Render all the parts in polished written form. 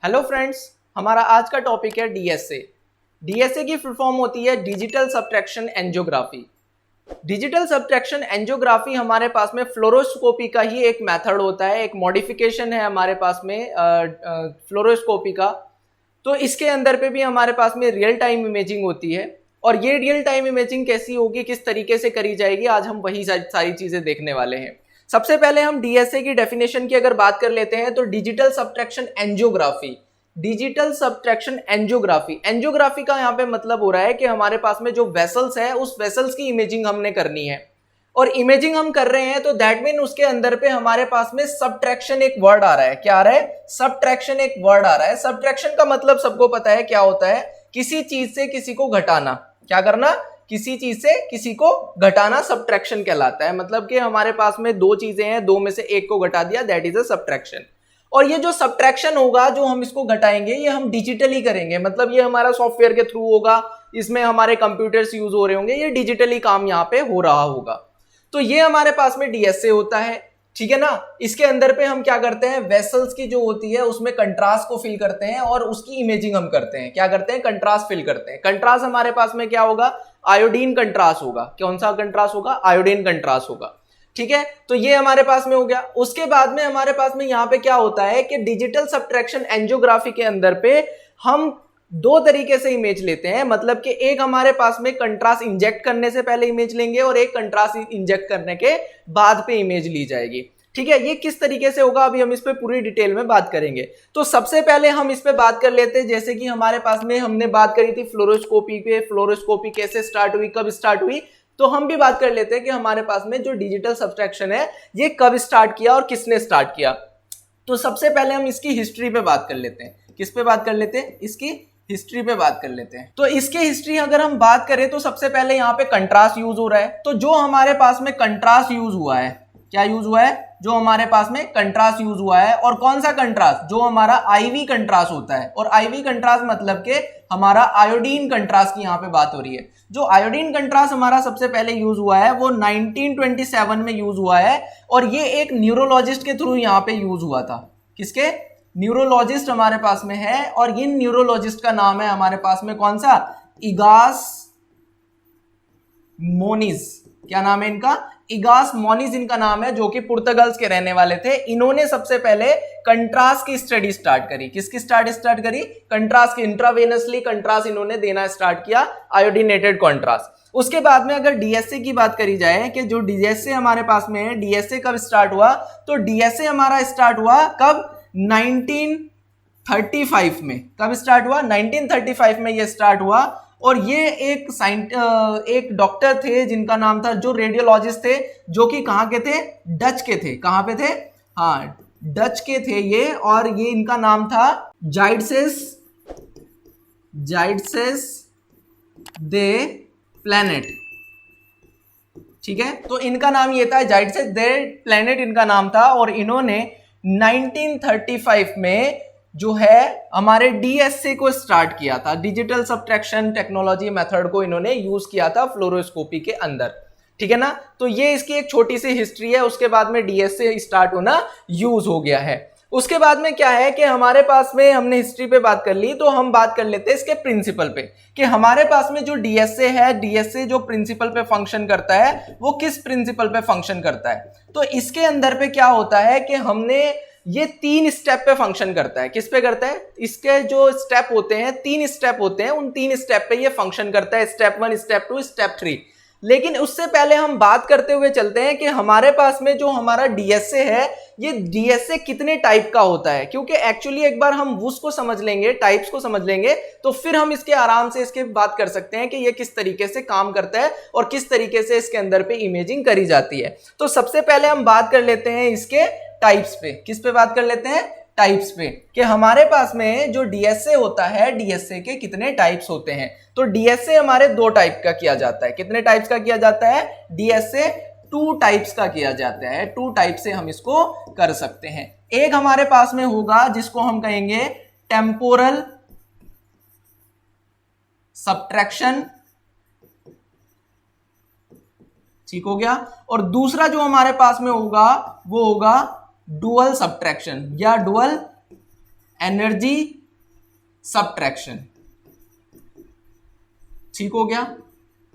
Hello friends, हमारा आज का टॉपिक है डीएसए। डीएसए की फुल फॉर्म होती है digital subtraction angiography. Digital subtraction angiography हमारे पास में फ्लोरोस्कोपी का ही एक मेथड होता है, एक मॉडिफिकेशन है हमारे पास में फ्लोरोस्कोपी का। तो इसके अंदर पे भी हमारे पास में रियल टाइम इमेजिंग होती है। और ये रियल टाइम इमेजिंग कैसी होगी, किस तरीके से करी जाएगी, आज हम वही सारी चीजें देखने वाले हैं। सबसे पहले हम डीएसए की डेफिनेशन की अगर बात कर लेते हैं तो digital subtraction angiography. Digital subtraction angiography, angiography का यहाँ पे मतलब हो रहा है कि हमारे पास में जो वेसल्स है उस वेसल्स की इमेजिंग हमने करनी है। और इमेजिंग हम कर रहे हैं तो दैट मीन उसके अंदर पे हमारे पास में सब्ट्रैक्शन एक वर्ड आ रहा है। क्या आ रहा है? सब्ट्रैक्शन एक वर्ड आ रहा है। सब्ट्रैक्शन का मतलब सबको पता है क्या होता है, किसी चीज से किसी को घटाना। क्या करना? किसी चीज से किसी को घटाना सब्ट्रैक्शन कहलाता है। मतलब कि हमारे पास में दो चीजें हैं, दो में से एक को घटा दिया, दैट इज अ सब्ट्रैक्शन। और ये जो सब्ट्रैक्शन होगा, जो हम इसको घटाएंगे, ये हम डिजिटली करेंगे। मतलब ये हमारा सॉफ्टवेयर के थ्रू होगा, इसमें हमारे कंप्यूटर्स यूज हो रहे होंगे, ये डिजिटली काम यहाँ पे हो रहा होगा। तो ये हमारे पास में डीएसए होता है, ठीक है ना। इसके अंदर पे हम क्या करते हैं, वेसल्स की जो होती है उसमें कंट्रास्ट को फिल करते हैं और उसकी इमेजिंग हम करते हैं। क्या करते हैं? कंट्रास्ट फिल करते हैं। कंट्रास्ट हमारे पास में क्या होगा? आयोडीन कंट्रास्ट होगा। कौन सा कंट्रास्ट होगा? आयोडीन कंट्रास्ट होगा, ठीक है। तो ये हमारे पास में हो गया। उसके बाद में हमारे पास में यहाँ पे क्या होता है कि डिजिटल सब्ट्रैक्शन एंजियोग्राफी के अंदर पे हम दो तरीके से इमेज लेते हैं। मतलब कि एक हमारे पास में कंट्रास्ट इंजेक्ट करने से पहले इमेज लेंगे और एक कंट्रास्ट इंजेक्ट करने के बाद पे इमेज ली जाएगी, ठीक है। ये किस तरीके से होगा अभी हम इस पे पूरी डिटेल में बात करेंगे। तो सबसे पहले हम इस पे बात कर लेते हैं, जैसे कि हमारे पास में हमने बात करी थी फ्लोरोस्कोपी पे। फ्लोरोस्कोपी कैसे स्टार्ट हुई, कब स्टार्ट हुई, तो हम भी बात कर लेते हैं कि हमारे पास में जो डिजिटल सब्ट्रैक्शन है ये कब स्टार्ट किया और किसने स्टार्ट किया। तो सबसे पहले हम इसकी हिस्ट्री पे बात कर लेते हैं। किस पे बात कर लेते हैं? इसकी हिस्ट्री पे बात कर लेते हैं। तो इसके हिस्ट्री अगर हम बात करें तो सबसे पहले यहाँ पे कंट्रास्ट यूज हो रहा है। तो जो हमारे पास में कंट्रास्ट यूज हुआ है, क्या यूज हुआ है? जो हमारे पास में कंट्रास्ट यूज हुआ है। और कौन सा कंट्रास्ट? जो हमारा आईवी कंट्रास्ट होता है। और आईवी कंट्रास्ट मतलब के हमारा आयोडीन कंट्रास्ट की यहाँ पे बात हो रही है। जो आयोडीन कंट्रास्ट हमारा सबसे पहले यूज हुआ है वो 1927 में यूज हुआ है। और ये एक न्यूरोलॉजिस्ट के थ्रू यहाँ पे यूज हुआ था। किसके? न्यूरोलॉजिस्ट हमारे पास में है। और इन न्यूरोलॉजिस्ट का नाम है हमारे पास में कौन सा? इगास मोनिज। क्या नाम है इनका? इगास मोनिज इनका नाम है, जो कि पुर्तगाल के रहने वाले थे। इन्होंने सबसे पहले कंट्रास्ट की स्टडी स्टार्ट करी। किसकी स्टार्ट करी? कंट्रास्ट की। इंट्रावेनसली कंट्रास्ट इन्होंने देना स्टार्ट किया, आयोडीनेटेड कंट्रास्ट। उसके बाद में अगर डीएसए की बात करी जाए कि जो डीएसए हमारे पास में है, डीएसए कब स्टार्ट हुआ, तो डीएसए हमारा स्टार्ट हुआ कब? 1935 में। कब स्टार्ट हुआ? 1935 में ये स्टार्ट हुआ। और ये एक डॉक्टर थे जिनका नाम था, जो रेडियोलॉजिस्ट थे, जो कि कहाँ के थे? डच के थे। कहाँ पे थे? हाँ, डच के थे ये। और ये इनका नाम था जाइडसेस दे प्लैनेट, ठीक है। तो इनका नाम ये था, जाइडसेस दे प्लैनेट इनका नाम था। और इन्होंने 1935 में जो है हमारे डीएसए को स्टार्ट किया था। डिजिटल सब्ट्रैक्शन टेक्नोलॉजी मेथड को इन्होंने यूज किया था फ्लोरोस्कोपी के अंदर, ठीक है ना। तो ये इसकी एक छोटी सी हिस्ट्री है। उसके बाद में डीएसए स्टार्ट होना यूज हो गया है। उसके बाद में क्या है कि हमारे पास में हमने हिस्ट्री पे बात कर ली, तो हम बात कर लेते हैं इसके प्रिंसिपल पे कि हमारे पास में जो डीएसए है, डीएसए जो प्रिंसिपल पे फंक्शन करता है वो किस प्रिंसिपल पे फंक्शन करता है। तो इसके अंदर पे क्या होता है कि हमने ये 3 स्टेप पे फंक्शन करता है। किस पे करता है? इसके जो स्टेप होते हैं, 3 स्टेप होते हैं, उन 3 स्टेप पे ये फंक्शन करता है। Step 1, step 2, step 3। लेकिन उससे पहले हम बात करते हुए चलते हैं कि हमारे पास में जो हमारा डीएसए है, ये डीएसए कितने टाइप का होता है। क्योंकि एक्चुअली एक बार हम उसको समझ लेंगे, टाइप्स को समझ लेंगे, तो फिर हम इसके आराम से इसके बात कर सकते हैं कि ये किस तरीके से काम करता है और किस तरीके से इसके अंदर पे इमेजिंग करी जाती है। तो सबसे पहले हम बात कर लेते हैं इसके टाइप्स पे। किस पे बात कर लेते हैं? टाइप्स पे, कि हमारे पास में जो डीएसए होता है, डीएसए के कितने टाइप्स होते हैं। तो डीएसए हमारे 2 टाइप का किया जाता है। कितने टाइप्स का किया जाता है? डीएसए 2 टाइप्स का किया जाता है। 2 टाइप से हम इसको कर सकते हैं। एक हमारे पास में होगा जिसको हम कहेंगे टेम्पोरल सब्ट्रैक्शन, ठीक हो गया। और दूसरा जो हमारे पास में होगा वो होगा डुअल सब्ट्रैक्शन या डुअल एनर्जी सब्ट्रैक्शन। ठीक हो गया?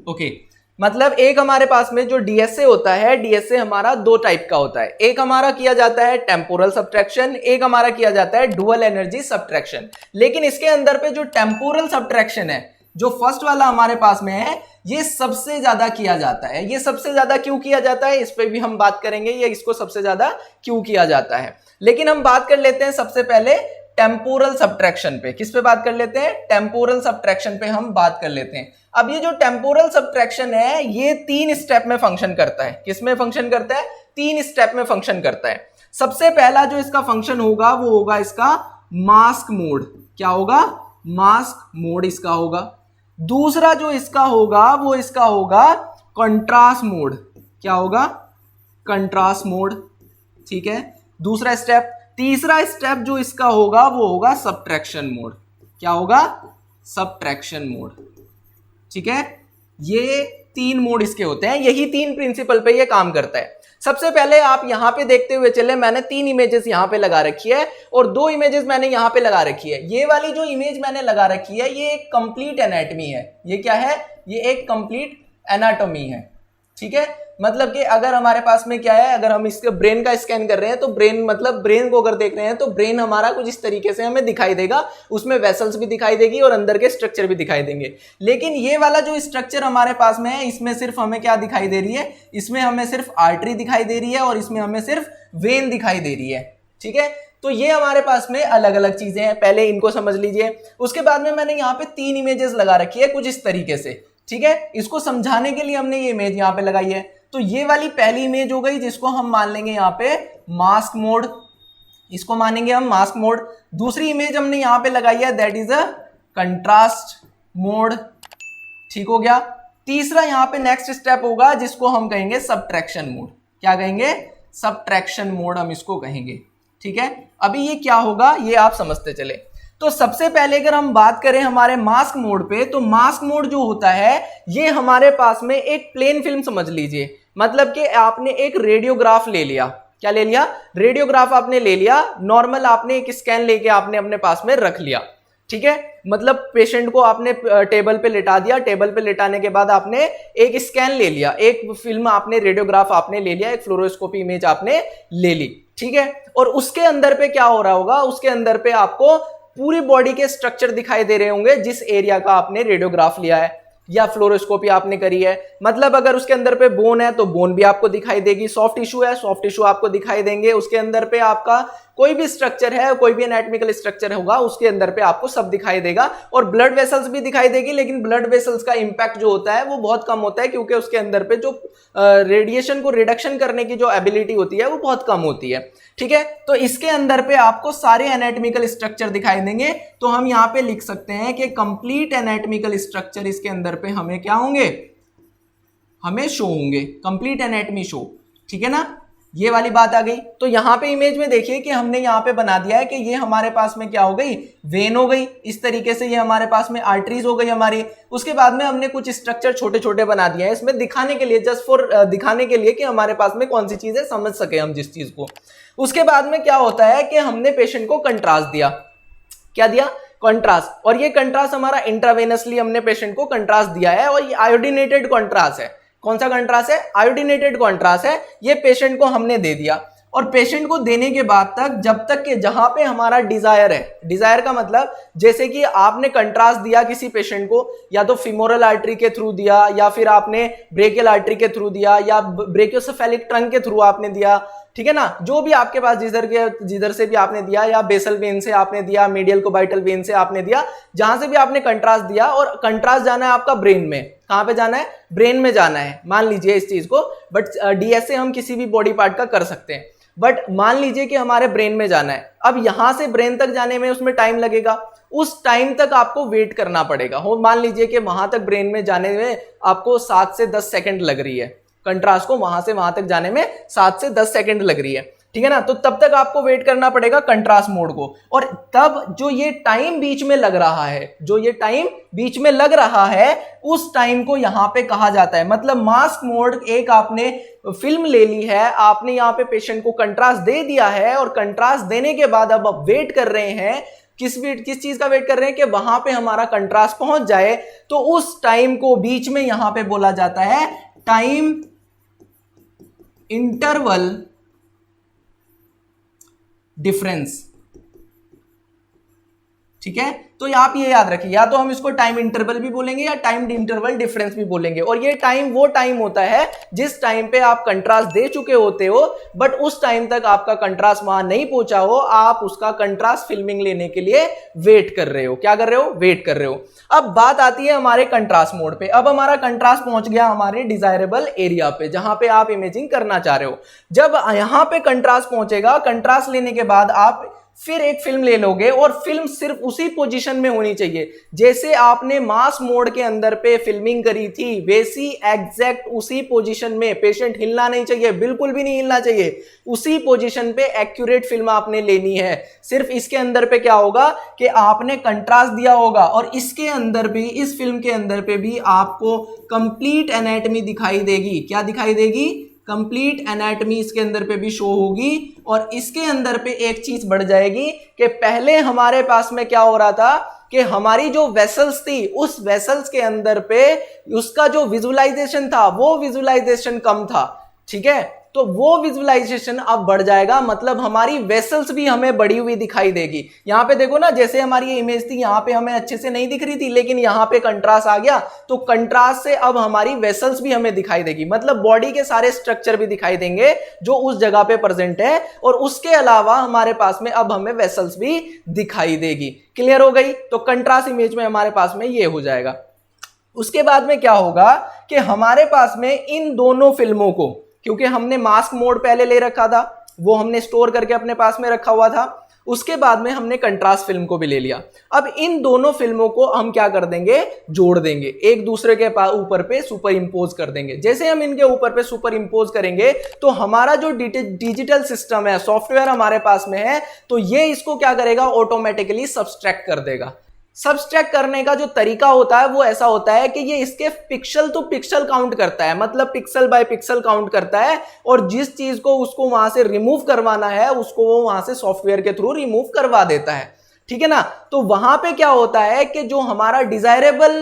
ओके मतलब एक हमारे पास में जो डीएसए होता है, डीएसए हमारा दो टाइप का होता है। एक हमारा किया जाता है टेम्पोरल सब्ट्रैक्शन, एक हमारा किया जाता है डुअल एनर्जी सब्ट्रैक्शन। लेकिन इसके अंदर पे जो टेम्पोरल सब्ट्रैक्शन है, जो फर्स्ट वाला हमारे पास में है, ये सबसे ज्यादा किया जाता है। ये सबसे ज्यादा क्यों किया जाता है, इस पे भी हम बात करेंगे, ये इसको सबसे ज्यादा क्यों किया जाता है। लेकिन हम बात कर लेते हैं सबसे पहले टेम्पोरल सब्ट्रैक्शन पे। किस पे बात कर लेते हैं? टेम्पोरल सब्ट्रैक्शन पे हम बात कर लेते हैं। अब ये जो टेम्पोरल सब्ट्रैक्शन है, ये 3 स्टेप में फंक्शन करता है। किस में फंक्शन करता है? 3 स्टेप में फंक्शन करता है। सबसे पहला जो इसका फंक्शन होगा वो होगा इसका मास्क मोड। क्या होगा? मास्क मोड इसका होगा। दूसरा जो इसका होगा वो इसका होगा कंट्रास्ट मोड। क्या होगा? Contrast mode. ठीक है, दूसरा स्टेप। तीसरा स्टेप जो इसका होगा वो होगा सब्ट्रैक्शन मोड। क्या होगा? Subtraction mode. ठीक है, ये 3 मोड इसके होते हैं। यही 3 प्रिंसिपल पे ये काम करता है। सबसे पहले आप यहां पे देखते हुए चले, मैंने 3 इमेजेस यहां पे लगा रखी है और 2 इमेजेस मैंने यहां पे लगा रखी है। ये वाली जो इमेज मैंने लगा रखी है, ये एक कंप्लीट एनाटॉमी है। ये क्या है? ये एक कंप्लीट एनाटॉमी है। ठीक है, मतलब कि अगर हमारे पास में क्या है, अगर हम इसके ब्रेन का स्कैन कर रहे हैं तो ब्रेन, मतलब ब्रेन को अगर देख रहे हैं तो ब्रेन हमारा कुछ इस तरीके से हमें दिखाई देगा। उसमें वेसल्स भी दिखाई देगी और अंदर के स्ट्रक्चर भी दिखाई देंगे। लेकिन ये वाला जो स्ट्रक्चर हमारे पास में है, इसमें सिर्फ हमें क्या दिखाई दे रही है? इसमें हमें सिर्फ आर्टरी दिखाई दे रही है और इसमें हमें सिर्फ वेन दिखाई दे रही है। ठीक है, तो ये हमारे पास में अलग अलग चीजें हैं, पहले इनको समझ लीजिए। उसके बाद में मैंने यहाँ पे 3 इमेजेस लगा रखी है कुछ इस तरीके से। ठीक है, इसको समझाने के लिए हमने ये इमेज यहाँ पे लगाई है। तो ये वाली पहली इमेज हो गई, जिसको हम मान लेंगे यहाँ पे मास्क मोड। इसको मानेंगे हम मास्क मोड। दूसरी इमेज हमने यहाँ पे लगाई है, that is a contrast mode. ठीक हो गया। तीसरा यहाँ पे नेक्स्ट स्टेप होगा, जिसको हम कहेंगे सब्ट्रैक्शन मोड। क्या कहेंगे? सब्ट्रैक्शन मोड हम इसको कहेंगे। ठीक है, अभी ये क्या होगा ये आप समझते चले। तो सबसे पहले अगर हम बात करें हमारे मास्क मोड पे, तो मास्क मोड जो होता है, ये हमारे पास में एक प्लेन फिल्म समझ लीजिए। मतलब कि आपने एक रेडियोग्राफ ले लिया। क्या ले लिया? रेडियोग्राफ आपने ले लिया। नॉर्मल आपने एक स्कैन लेके आपने अपने पास में रख लिया। ठीक है, मतलब पेशेंट को आपने टेबल पे लिटा दिया। टेबल पे लिटाने के बाद आपने एक स्कैन ले लिया, एक फिल्म आपने, रेडियोग्राफ आपने ले लिया, एक फ्लोरोस्कोपी इमेज आपने ले ली। ठीक है, और उसके अंदर पे क्या हो रहा होगा? उसके अंदर पे आपको पूरी बॉडी के स्ट्रक्चर दिखाई दे रहे होंगे, जिस एरिया का आपने रेडियोग्राफ लिया है या फ्लोरोस्कोपी आपने करी है। मतलब अगर उसके अंदर पे बोन है तो बोन भी आपको दिखाई देगी, सॉफ्ट टिश्यू है, सॉफ्ट टिश्यू आपको दिखाई देंगे। उसके अंदर पे आपका कोई भी स्ट्रक्चर है, कोई भी एनाटॉमिकल स्ट्रक्चर होगा, उसके अंदर पे आपको सब दिखाई देगा। और ब्लड वेसल्स भी दिखाई देगी, लेकिन ब्लड वेसल्स का इंपैक्ट जो होता है वो बहुत कम होता है, क्योंकि उसके अंदर पे जो रेडिएशन को रिडक्शन करने की जो एबिलिटी होती है वो बहुत कम होती है। ठीक है, तो इसके अंदर पे आपको सारे एनाटॉमिकल स्ट्रक्चर दिखाई देंगे। तो हम यहाँ पे लिख सकते हैं कि कंप्लीट एनाटॉमिकल स्ट्रक्चर इसके अंदर पे हमें क्या होंगे? हमें शो होंगे, कंप्लीट एनाटॉमी शो। ठीक है ना, ये वाली बात आ गई। तो यहाँ पे इमेज में देखिए कि हमने यहाँ पे बना दिया है कि ये हमारे पास में क्या हो गई? वेन हो गई। इस तरीके से ये हमारे पास में आर्टरीज हो गई हमारी। उसके बाद में हमने कुछ स्ट्रक्चर छोटे छोटे बना दिया है इसमें दिखाने के लिए, जस्ट फॉर दिखाने के लिए कि हमारे पास में कौन सी चीजें समझ सके हम जिस चीज को। उसके बाद में क्या होता है कि हमने पेशेंट को कंट्रास्ट दिया। क्या दिया? कंट्रास्ट। और ये कंट्रास्ट हमारा इंट्रावेनसली हमने पेशेंट को कंट्रास्ट दिया है, और ये आयोडीनेटेड कंट्रास्ट है। कौन सा कंट्रास्ट है? आयोडीनेटेड कंट्रास्ट है। ये पेशेंट को हमने दे दिया, और पेशेंट को देने के बाद तक, जब तक कि जहां पे हमारा डिजायर है, डिजायर का मतलब जैसे कि आपने कंट्रास्ट दिया किसी पेशेंट को, या तो फीमोरल आर्टरी के थ्रू दिया, या फिर आपने ब्रेकियल आर्टरी के थ्रू दिया, या ब्रेकियोसेफेलिक ट्रंक के थ्रू आपने दिया। ठीक है ना, जो भी आपके पास जिधर से भी आपने दिया, या बेसल वेन से आपने दिया, मीडियल कोबाइटल वेन से आपने दिया, जहां से भी आपने कंट्रास्ट दिया, और कंट्रास्ट जाना है आपका ब्रेन में। कहां पे जाना है? ब्रेन में जाना है। मान लीजिए इस चीज को, बट डीएसए हम किसी भी बॉडी पार्ट का कर सकते हैं, बट मान लीजिए कि हमारे ब्रेन में जाना है। अब यहां से ब्रेन तक जाने में उसमें टाइम लगेगा, उस टाइम तक आपको वेट करना पड़ेगा। हो मान लीजिए कि वहां तक ब्रेन में जाने में आपको 7 से 10 सेकंड लग रही है, कंट्रास्ट को वहां से वहां तक जाने में 7 से 10 सेकंड लग रही है। ठीक है ना। तो तब तक आपको वेट करना पड़ेगा कंट्रास्ट मोड को, और तब जो ये टाइम बीच में लग रहा है, जो ये टाइम बीच में लग रहा है, उस टाइम को यहां पे कहा जाता है, मतलब मास्क मोड, एक आपने फिल्म ले ली है, आपने यहां पे पेशेंट को कंट्रास्ट दे दिया है, और कंट्रास्ट देने के बाद अब आप वेट कर रहे हैं, किस चीज का वेट कर रहे हैं कि वहां पे हमारा कंट्रास्ट पहुंच जाए। तो उस टाइम को बीच में यहां पे बोला जाता है टाइम इंटरवल डिफरेंस। ठीक है, तो आप ये याद रखिए, या तो हम इसको टाइम इंटरवल भी बोलेंगे या टाइम इंटरवल डिफरेंस भी बोलेंगे। और ये टाइम वो टाइम होता है जिस टाइम पे आप कंट्रास्ट दे चुके होते हो, बट उस टाइम तक आपका कंट्रास्ट वहां नहीं पहुंचा हो, आप उसका कंट्रास्ट फिल्मिंग लेने के लिए वेट कर रहे हो। क्या कर रहे हो? वेट कर रहे हो। अब बात आती है हमारे कंट्रास्ट मोड पे। अब हमारा कंट्रास्ट पहुंच गया हमारे डिजायरेबल एरिया पे, जहां पे आप इमेजिंग करना चाह रहे हो। जब यहां पे कंट्रास्ट पहुंचेगा, कंट्रास्ट लेने के बाद आप फिर एक फिल्म ले लोगे, और फिल्म सिर्फ उसी पोजीशन में होनी चाहिए जैसे आपने मास मोड के अंदर पे फिल्मिंग करी थी, वैसी एग्जैक्ट उसी पोजीशन में। पेशेंट हिलना नहीं चाहिए, बिल्कुल भी नहीं हिलना चाहिए, उसी पोजीशन पे एक्यूरेट फिल्म आपने लेनी है। सिर्फ इसके अंदर पे क्या होगा कि आपने कंट्रास्ट दिया होगा, और इसके अंदर भी, इस फिल्म के अंदर पे भी आपको कंप्लीट एनाटॉमी दिखाई देगी। क्या दिखाई देगी? कंप्लीट एनाटॉमी इसके अंदर पे भी शो होगी। और इसके अंदर पे एक चीज बढ़ जाएगी कि पहले हमारे पास में क्या हो रहा था कि हमारी जो वेसल्स थी, उस वेसल्स के अंदर पे उसका जो विजुअलाइजेशन था, वो विजुअलाइजेशन कम था। ठीक है, तो वो विजुअलाइजेशन अब बढ़ जाएगा, मतलब हमारी वेसल्स भी हमें बढ़ी हुई दिखाई देगी। यहां पे देखो ना, जैसे हमारी ये इमेज थी, यहां पे हमें अच्छे से नहीं दिख रही थी, लेकिन यहां पे कंट्रास्ट आ गया, तो कंट्रास्ट से अब हमारी वेसल्स भी हमें दिखाई देगी, मतलब बॉडी के सारे स्ट्रक्चर भी दिखाई देंगे जो उस जगह पे प्रेजेंट है, और उसके अलावा हमारे पास में अब हमें वेसल्स भी दिखाई देगी। क्लियर हो गई? तो कंट्रास्ट इमेज में हमारे पास में ये हो जाएगा। उसके बाद में क्या होगा कि हमारे पास में इन दोनों फिल्मों को, क्योंकि हमने मास्क मोड पहले ले रखा था, वो हमने स्टोर करके अपने पास में रखा हुआ था, उसके बाद में हमने कंट्रास्ट फिल्म को भी ले लिया। अब इन दोनों फिल्मों को हम क्या कर देंगे? जोड़ देंगे, एक दूसरे के ऊपर पे सुपर इंपोज कर देंगे। जैसे हम इनके ऊपर पे सुपर इंपोज करेंगे, तो हमारा जो डिजिटल सिस्टम है, सॉफ्टवेयर हमारे पास में है, तो ये इसको क्या करेगा? ऑटोमेटिकली सब्सट्रैक्ट कर देगा। सब्सट्रैक्ट करने का जो तरीका होता है वो ऐसा होता है कि ये इसके पिक्सल टू पिक्सल काउंट करता है, मतलब पिक्सल बाय पिक्सल काउंट करता है, और जिस चीज को उसको वहां से रिमूव करवाना है, उसको वो वहां से सॉफ्टवेयर के थ्रू रिमूव करवा देता है। ठीक है ना। तो वहां पे क्या होता है कि जो हमारा डिजायरेबल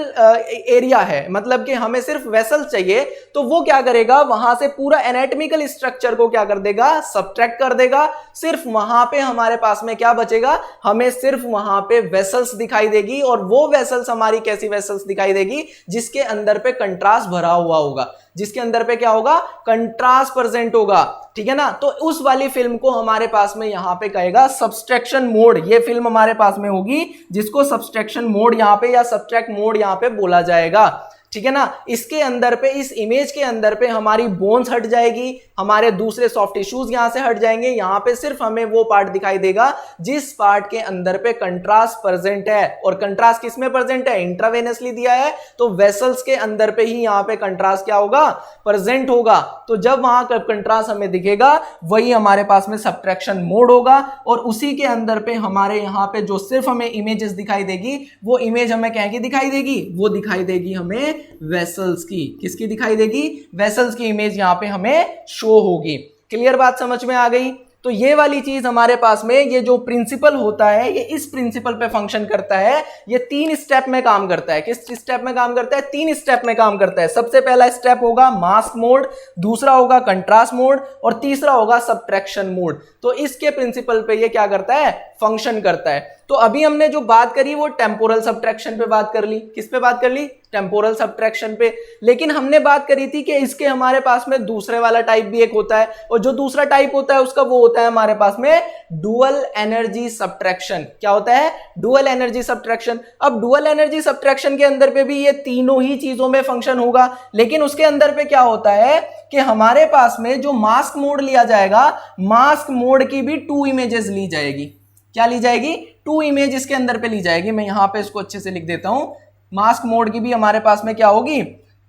एरिया है, मतलब कि हमें सिर्फ वेसल्स चाहिए, तो वो क्या करेगा? वहां से पूरा एनाटॉमिकल स्ट्रक्चर को क्या कर देगा? सब्ट्रैक्ट कर देगा। सिर्फ वहां पे हमारे पास में क्या बचेगा? हमें सिर्फ वहां पे वेसल्स दिखाई देगी, और वो वेसल्स हमारी कैसी वेसल्स दिखाई देगी? जिसके अंदर पे कंट्रास्ट भरा हुआ होगा, जिसके अंदर पे क्या होगा? कंट्रास्ट प्रेजेंट होगा। ठीक है ना। तो उस वाली फिल्म को हमारे पास में यहां पे कहेगा सब्सट्रैक्शन मोड। ये फिल्म हमारे पास में होगी जिसको सब्सट्रैक्शन मोड यहां पे या सब्सट्रैक्ट मोड यहां पे बोला जाएगा। ठीक है ना। इसके अंदर पे, इस इमेज के अंदर पे हमारी बोन्स हट जाएगी, हमारे दूसरे सॉफ्ट टिश्यूज यहां से हट जाएंगे, यहां पे सिर्फ हमें वो पार्ट दिखाई देगा जिस पार्ट के अंदर पे कंट्रास्ट प्रेजेंट है। और कंट्रास्ट किसमें प्रेजेंट है? इंट्रावेनसली दिया है, तो वेसल्स के अंदर पे ही यहां पे कंट्रास्ट क्या होगा? प्रेजेंट होगा। तो जब वहां का कंट्रास्ट हमें दिखेगा, वही हमारे पास में सब्ट्रैक्शन मोड होगा, और उसी के अंदर पे हमारे यहां पे जो सिर्फ हमें इमेजेस दिखाई देगी, वो इमेज हमें क्या की दिखाई देगी? वो दिखाई देगी हमें वेसल्स की। किसकी दिखाई देगी? वेसल्स की इमेज यहां पे हमें शो होगी। क्लियर बात समझ में आ गई? तो ये वाली चीज हमारे पास में, ये जो प्रिंसिपल होता है, ये इस प्रिंसिपल पे फंक्शन करता है। ये 3 स्टेप में काम करता है। किस स्टेप में काम करता है? 3 स्टेप में काम करता है। सबसे पहला स्टेप होगा मास्क मोड, दूसरा होगा कंट्रास्ट मोड, और तीसरा होगा सब्ट्रैक्शन मोड। तो इसके प्रिंसिपल पे ये क्या करता है? फंक्शन करता है। तो अभी हमने जो बात करी वो टेम्पोरल सब्ट्रैक्शन पे बात कर ली। किस पे बात कर ली? टेम्पोरल सब्ट्रैक्शन पे। लेकिन हमने बात करी थी कि इसके हमारे पास में दूसरे वाला टाइप भी एक होता है, और जो दूसरा टाइप होता है उसका वो होता है हमारे पास में डुअल एनर्जी सब्ट्रैक्शन। क्या होता है? Dual energy subtraction. अब डुअल एनर्जी सब्ट्रैक्शन के अंदर पे भी ये तीनों ही चीजों में फंक्शन होगा, लेकिन उसके अंदर पे क्या होता है कि हमारे पास में जो मास्क मोड लिया जाएगा, मास्क मोड की भी 2 इमेजेस ली जाएगी। क्या ली जाएगी? 2 इमेज इसके अंदर पे ली जाएगी। मैं यहां पे इसको अच्छे से लिख देता हूं। मास्क मोड की भी हमारे पास में क्या होगी?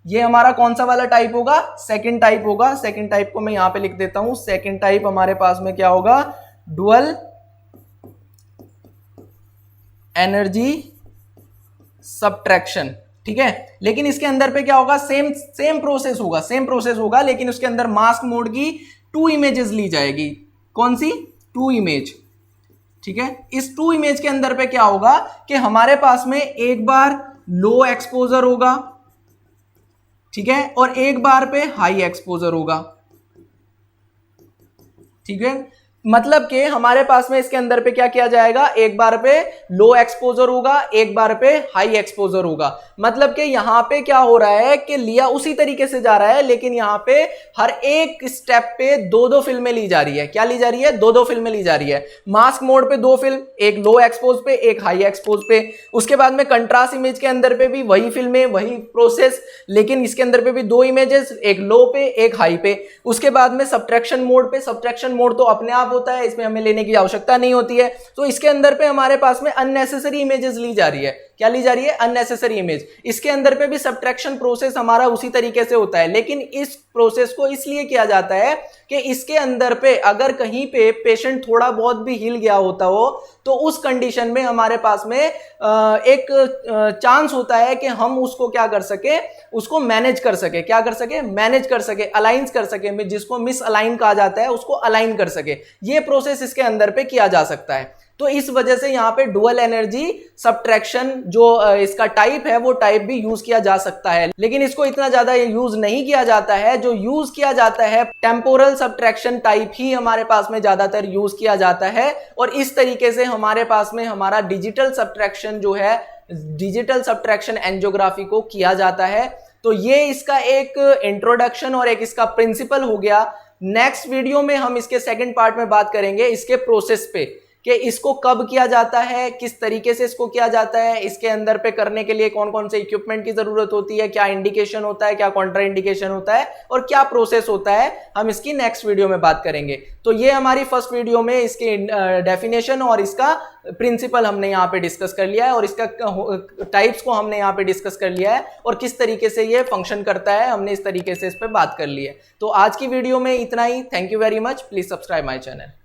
ये हमारा कौन सा वाला टाइप होगा, सेकंड टाइप होगा। सेकंड टाइप को मैं यहां पे लिख देता हूं। सेकंड टाइप हमारे पास में क्या होगा, डुअल एनर्जी सब्ट्रैक्शन, ठीक है। लेकिन इसके अंदर पे क्या होगा, सेम प्रोसेस होगा, लेकिन उसके अंदर मास्क मोड की 2 इमेजेस ली जाएगी। कौन सी, 2 इमेज, ठीक है। इस 2 इमेज के अंदर पे क्या होगा कि हमारे पास में एक बार लो एक्सपोजर होगा, ठीक है, और एक बार पे हाई एक्सपोजर होगा, ठीक है। मतलब कि हमारे पास में इसके अंदर पे क्या किया जाएगा, एक बार पे लो एक्सपोजर होगा, एक बार पे हाई एक्सपोजर होगा। मतलब कि यहां पे क्या हो रहा है कि लिया उसी तरीके से जा रहा है, लेकिन यहां पे हर एक स्टेप पे 2-2 फिल्में ली जा रही है। क्या ली जा रही है, 2-2 फिल्में ली जा रही है। मास्क मोड पे 2 फिल्म, एक लो एक्सपोज पे, एक हाई एक्सपोज पे। उसके बाद में कंट्रास्ट इमेज के अंदर पे भी वही फिल्में, वही प्रोसेस, लेकिन इसके अंदर पे भी 2 इमेजेस, एक लो पे, एक हाई पे। उसके बाद में सब्ट्रैक्शन मोड पे, सब्ट्रैक्शन मोड तो अपने आप होता है, इसमें हमें लेने की आवश्यकता नहीं होती है। तो इसके अंदर पे हमारे पास में अननेसेसरी इमेजेस ली जा रही है। क्या ली जा रही है, अननेसेसरी इमेज। इसके अंदर पे भी सब्ट्रैक्शन प्रोसेस हमारा उसी तरीके से होता है, लेकिन इस प्रोसेस को इसलिए किया जाता है कि इसके अंदर पे अगर कहीं पे पेशेंट थोड़ा बहुत भी हिल गया होता हो तो उस कंडीशन में हमारे पास में एक चांस होता है कि हम उसको क्या कर सके, उसको मैनेज कर सके। क्या कर सके, मैनेज कर सके, अलाइन कर सके, जिसको मिस अलाइन कहा जाता है, उसको अलाइन कर सके। ये प्रोसेस इसके अंदर पे किया जा सकता है। तो इस वजह से यहां पे डुअल एनर्जी सब्ट्रैक्शन जो इसका टाइप है वो टाइप भी यूज किया जा सकता है, लेकिन इसको इतना ज्यादा यूज नहीं किया जाता है। जो यूज किया जाता है टेम्पोरल सब्ट्रैक्शन टाइप ही हमारे पास में ज्यादातर यूज किया जाता है। और इस तरीके से हमारे पास में हमारा डिजिटल सब्ट्रैक्शन जो है, डिजिटल सब्ट्रैक्शन एंजियोग्राफी को किया जाता है। तो ये इसका एक इंट्रोडक्शन और एक इसका प्रिंसिपल हो गया। नेक्स्ट वीडियो में हम इसके सेकंड पार्ट में बात करेंगे इसके प्रोसेस पे, कि इसको कब किया जाता है, किस तरीके से इसको किया जाता है, इसके अंदर पे करने के लिए कौन कौन से इक्विपमेंट की जरूरत होती है, क्या इंडिकेशन होता है, क्या कॉन्ट्रा इंडिकेशन होता है, और क्या प्रोसेस होता है, हम इसकी नेक्स्ट वीडियो में बात करेंगे। तो ये हमारी फर्स्ट वीडियो में इसकी डेफिनेशन और इसका प्रिंसिपल हमने यहाँ पे डिस्कस कर लिया है, और इसका टाइप्स को हमने यहाँ पे डिस्कस कर लिया है, और किस तरीके से ये फंक्शन करता है हमने इस तरीके से इस पर बात कर ली है। तो आज की वीडियो में इतना ही। Thank you very much. Please subscribe my channel.